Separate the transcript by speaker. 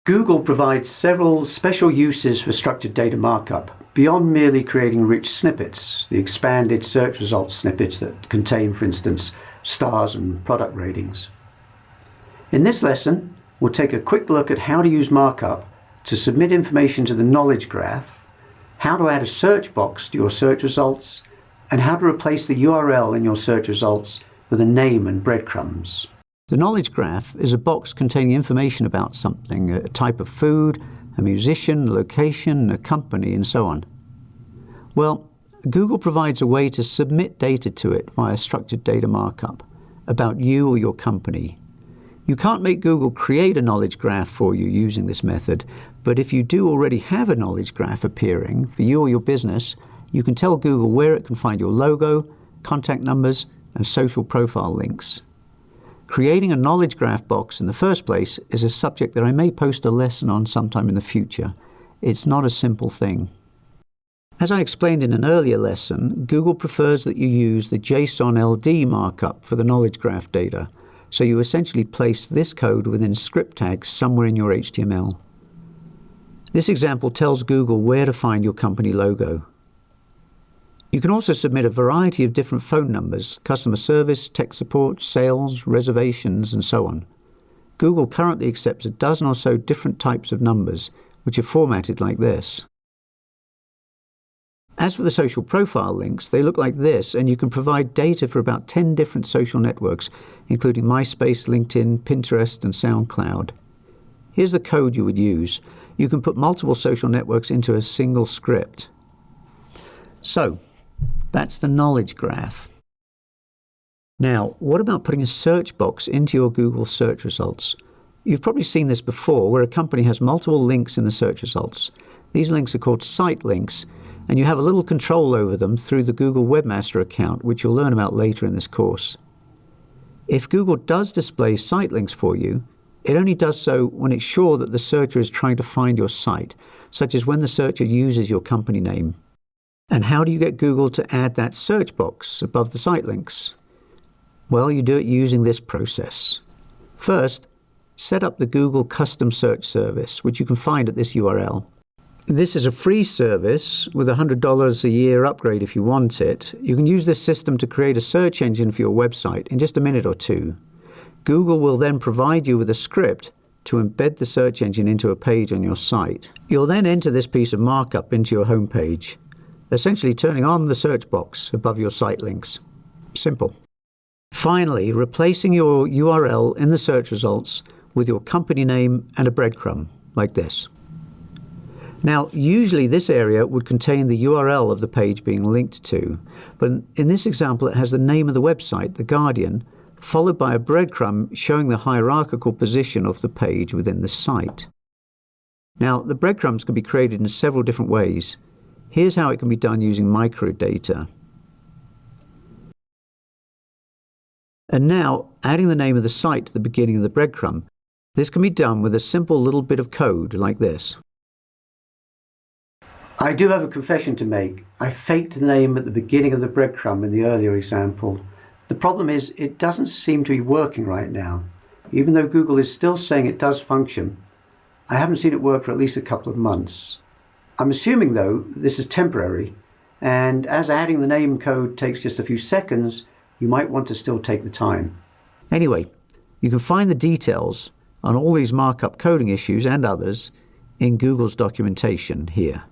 Speaker 1: Google provides several special uses for structured data markup, beyond merely creating rich snippets, the expanded search results snippets that contain, for instance, stars and product ratings. In this lesson, we'll take a quick look at how to use markup to submit information to the knowledge graph, how to add a search box to your search results, and how to replace the URL in your search results with a name and breadcrumbs. The knowledge graph is a box containing information about something, a type of food, a musician, a location, a company, and so on. Well, Google provides a way to submit data to it via structured data markup about you or your company. You can't make Google create a knowledge graph for you using this method, but if you do already have a knowledge graph appearing for you or your business, you can tell Google where it can find your logo, contact numbers, and social profile links. Creating a knowledge graph box in the first place is a subject that I may post a lesson on sometime in the future. It's not a simple thing. As I explained in an earlier lesson, Google prefers that you use the JSON LD markup for the knowledge graph data, so you essentially place this code within script tags somewhere in your HTML. This example tells Google where to find your company logo. You can also submit a variety of different phone numbers, customer service, tech support, sales, reservations, and so on. Google currently accepts a dozen or so different types of numbers, which are formatted like this. As for the social profile links, they look like this, and you can provide data for about 10 different social networks, including MySpace, LinkedIn, Pinterest, and SoundCloud. Here's the code you would use. You can put multiple social networks into a single script. So, that's the knowledge graph. Now, what about putting a search box into your Google search results? You've probably seen this before, where a company has multiple links in the search results. These links are called site links, and you have a little control over them through the Google Webmaster account, which you'll learn about later in this course. If Google does display site links for you, it only does so when it's sure that the searcher is trying to find your site, such as when the searcher uses your company name. And how do you get Google to add that search box above the site links? Well, you do it using this process. First, set up the Google Custom Search Service, which you can find at this URL. This is a free service with a $100 a year upgrade if you want it. You can use this system to create a search engine for your website in just a minute or two. Google will then provide you with a script to embed the search engine into a page on your site. You'll then enter this piece of markup into your home page, essentially turning on the search box above your site links. Simple. Finally, replacing your URL in the search results with your company name and a breadcrumb, like this. Now, usually this area would contain the URL of the page being linked to, but in this example it has the name of the website, The Guardian, followed by a breadcrumb showing the hierarchical position of the page within the site. Now, the breadcrumbs can be created in several different ways. Here's how it can be done using microdata. And now, adding the name of the site to the beginning of the breadcrumb. This can be done with a simple little bit of code like this. I do have a confession to make. I faked the name at the beginning of the breadcrumb in the earlier example. The problem is it doesn't seem to be working right now. Even though Google is still saying it does function, I haven't seen it work for at least a couple of months. I'm assuming, though, this is temporary, and as adding the name code takes just a few seconds, you might want to still take the time. Anyway, you can find the details on all these markup coding issues and others in Google's documentation here.